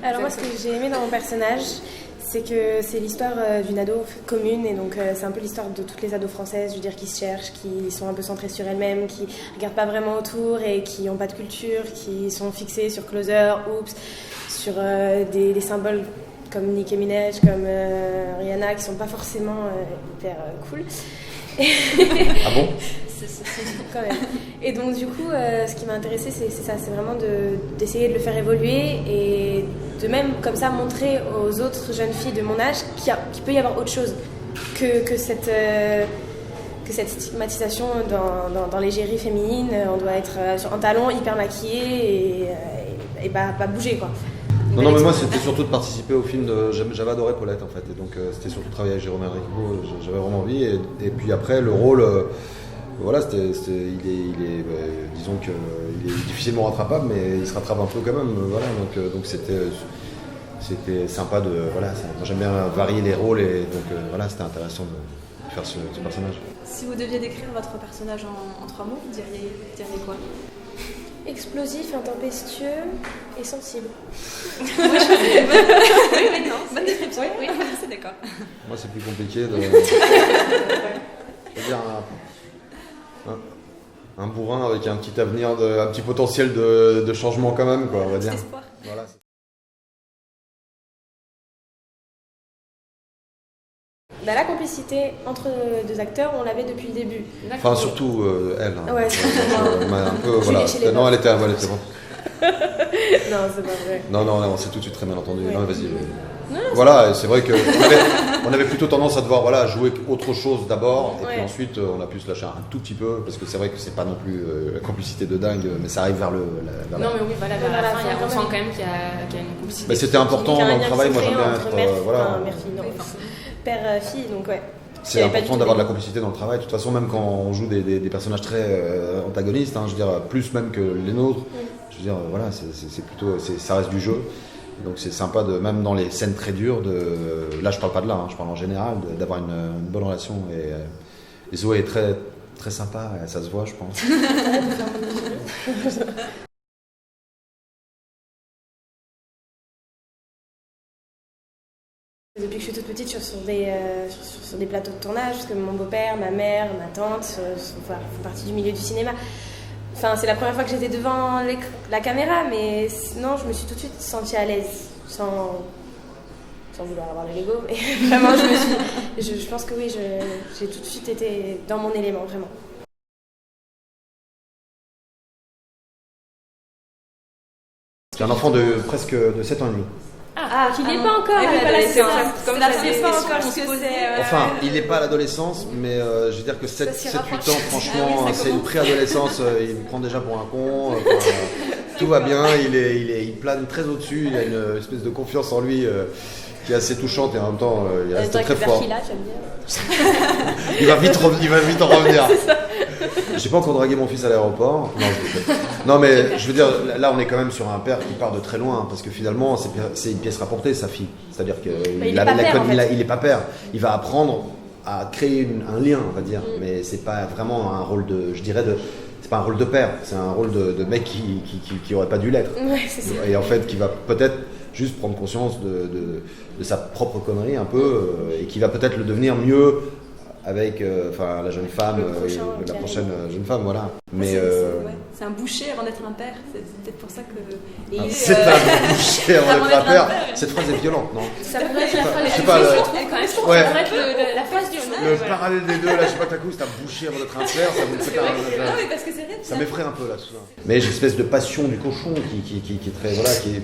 Alors moi, ce que j'ai aimé dans mon personnage, c'est que c'est l'histoire d'une ado commune, et donc c'est un peu l'histoire de toutes les ados françaises, je veux dire, qui se cherchent, qui sont un peu centrées sur elles-mêmes, qui regardent pas vraiment autour et qui n'ont pas de culture, qui sont fixées sur Closer, Oops, sur des symboles comme Nicki Minaj, comme Rihanna, qui sont pas forcément hyper cool. Ah bon? Quand même. Et donc du coup, ce qui m'a intéressée, c'est ça, c'est vraiment d'essayer de le faire évoluer et de même comme ça montrer aux autres jeunes filles de mon âge qu'il peut y avoir autre chose que cette stigmatisation dans l'égérie féminine. On doit être en talons, hyper maquillée et pas bouger, quoi. Non, mais moi c'était surtout de participer au film. J'avais adoré Paulette en fait, et donc c'était surtout de travailler avec Jérôme Enrico. J'avais vraiment envie, et puis après le rôle, voilà, disons qu'il est difficilement rattrapable, mais il se rattrape un peu quand même. Voilà, donc c'était sympa moi j'aime bien varier les rôles, et donc voilà, c'était intéressant de faire ce personnage. Si vous deviez décrire votre personnage en 3 mots, vous diriez quoi? Explosif, intempestieux et sensible. Oui, mais non, bonne description. Oui, c'est d'accord. Moi, c'est plus compliqué de. Je veux dire un bourrin avec un petit avenir, un petit potentiel de changement quand même, quoi, on va dire. Espoir. Voilà. La complicité entre deux acteurs, on l'avait depuis le début. Enfin, surtout elle. Hein. Ouais, un peu, voilà. Non, elle était bonne. Non, c'est pas vrai. Non, on s'est tout de suite très mal entendu. Ouais. Non, vas-y. Voilà, et c'est vrai que on avait plutôt tendance à devoir jouer autre chose d'abord, et puis ensuite on a pu se lâcher un tout petit peu, parce que c'est vrai que c'est pas non plus la complicité de dingue, mais ça arrive vers Non, mais oui, voilà, vers la fin, on sent quand même qu'il y a une complicité. Mais c'était important dans le travail, moi j'aime bien être. Père-fille, donc ouais. C'est important d'avoir de la complicité dans le travail. De toute façon, même quand on joue des personnages très antagonistes, hein, je veux dire, plus même que les nôtres, je veux dire, voilà, c'est plutôt, ça reste du jeu. Donc c'est sympa, même dans les scènes très dures, là je parle pas de là, hein, je parle en général, d'avoir une bonne relation. Et Zoé est très, très sympa, ça se voit, je pense. Depuis que je suis toute petite, je suis sur des plateaux de tournage, parce que mon beau-père, ma mère, ma tante font partie du milieu du cinéma. Enfin, c'est la première fois que j'étais devant la caméra, mais non, je me suis tout de suite sentie à l'aise, sans vouloir avoir le Lego, mais vraiment, je pense que oui, j'ai tout de suite été dans mon élément, vraiment. J'ai un enfant de presque de 7 ans et demi. Qu'il n'est pas encore à l'adolescence. Comme la pas encore ce que c'est. Enfin, il n'est pas à l'adolescence, mais je veux dire que 7-8 ans, franchement, c'est une préadolescence. Il me prend déjà pour un con. Tout va bien, il plane très au-dessus. Il a une espèce de confiance en lui qui est assez touchante, et en même temps, il reste très fort. Il va vite en revenir. J'ai pas encore dragué mon fils à l'aéroport. Non, mais je veux dire, là on est quand même sur un père qui part de très loin, parce que finalement c'est une pièce rapportée, sa fille. C'est-à-dire qu'il il est pas père. Il va apprendre à créer un lien, on va dire. Mais c'est pas vraiment un rôle c'est pas un rôle de père, c'est un rôle de mec qui aurait pas dû l'être. Ouais, c'est ça. Et en fait, qui va peut-être juste prendre conscience de sa propre connerie un peu, et qui va peut-être le devenir mieux avec la jeune femme, la prochaine jeune femme, voilà. Mais c'est un boucher avant d'être un père, c'est peut-être pour ça que. C'est un boucher avant d'être un père. Cette phrase est violente, non? Ça pourrait être la phrase, je sais pas, je trouve quand même. Ça pourrait être la phrase du jour. Le parallèle des deux, là, je sais pas, d'un coup, c'est un boucher avant d'être un père, ça me fait Non, mais parce que c'est vrai. Ça m'effraie un peu là, tout ça. Mais j'ai une espèce de passion du cochon qui est très, voilà, qui est.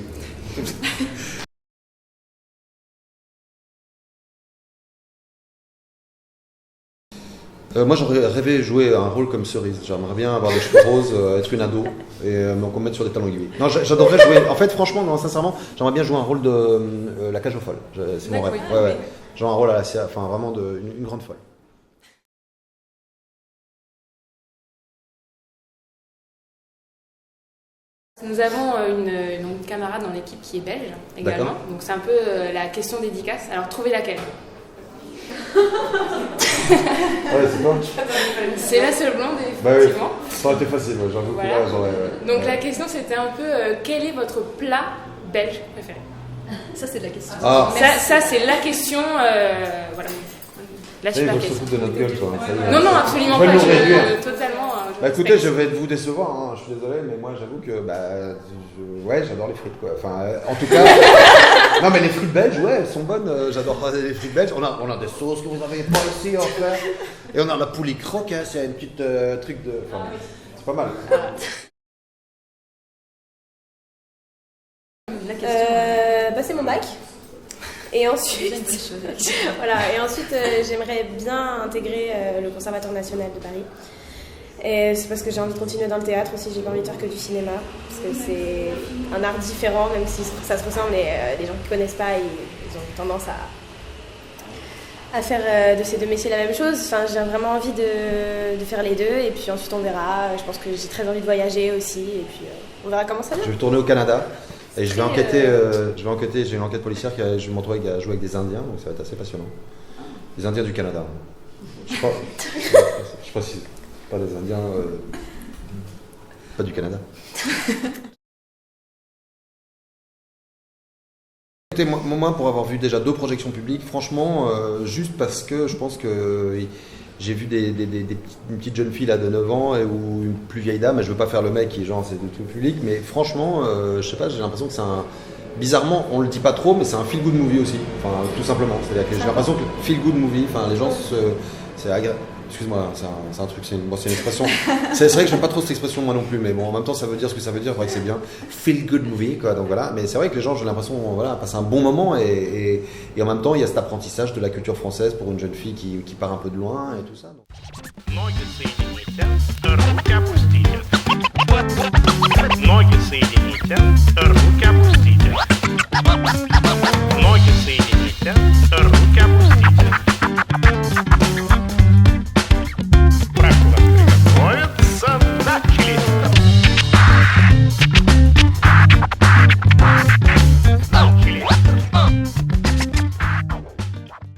Moi j'aurais rêvé jouer un rôle comme Cerise. J'aimerais bien avoir les cheveux roses, être une ado et qu'on mette sur des talons aiguilles. Non, j'adorerais jouer. En fait, franchement, non, sincèrement, j'aimerais bien jouer un rôle de La Cage aux Folles. C'est mon rêve. Ouais. Genre un rôle vraiment une grande folle. Nous avons une camarade dans l'équipe qui est belge également. D'accord. Donc c'est un peu la question dédicace. Alors trouvez laquelle? C'est quoi? C'est la seule blonde, Bah oui, effectivement. ça aurait été facile, j'avoue que là j'aurais. Donc la question c'était un peu quel est votre plat belge préféré? Ça, c'est la question. Ah. Ça c'est la question. Voilà. La super Ils vont se question. foutre de notre gueule, toi. Ça y est. Non, absolument Ils veulent pas. nous réduire. Totalement. Bah écoutez, je vais vous décevoir, hein. Je suis désolé, mais moi j'avoue que ouais, j'adore les frites quoi. Enfin, en tout cas, non mais les frites belges, ouais, elles sont bonnes. J'adore les frites belges. On a des sauces que vous n'avez pas ici en fait. Et on a la poulie croque, hein, c'est une petite truc de. Enfin, c'est pas mal. La question. C'est mon bac. Et ensuite, voilà. Et ensuite, j'aimerais bien intégrer le Conservatoire national de Paris. Et c'est parce que j'ai envie de continuer dans le théâtre aussi. J'ai pas envie de faire que du cinéma, parce que c'est un art différent, même si ça se ressemble. Et les gens qui connaissent pas, ils ont tendance à faire de ces deux métiers la même chose. Enfin, j'ai vraiment envie de faire les deux. Et puis ensuite, on verra. Je pense que j'ai très envie de voyager aussi. Et puis, on verra comment ça va. Je vais tourner au Canada. Et je vais enquêter, j'ai une enquête policière je vais me retrouver à jouer avec des Indiens, donc ça va être assez passionnant. Les Indiens du Canada. Je crois si pas des Indiens, pas du Canada. Écoutez, moi pour avoir vu déjà 2 projections publiques, franchement, juste parce que je pense que j'ai vu une petite jeune fille là de 9 ans ou une plus vieille dame, et je veux pas faire le mec qui genre c'est du tout public, mais franchement, je sais pas, j'ai l'impression que c'est bizarrement, on le dit pas trop, mais c'est un feel good movie aussi, enfin tout simplement. C'est-à-dire que j'ai l'impression que feel good movie, enfin les gens c'est agréable. Excuse-moi, c'est un truc, c'est une expression. C'est vrai que j'aime pas trop cette expression moi non plus, mais bon, en même temps ça veut dire ce que ça veut dire, c'est vrai que c'est bien. Feel good movie, quoi, donc voilà. Mais c'est vrai que les gens, j'ai l'impression, voilà, passent un bon moment et en même temps il y a cet apprentissage de la culture française pour une jeune fille qui part un peu de loin et tout ça. Donc.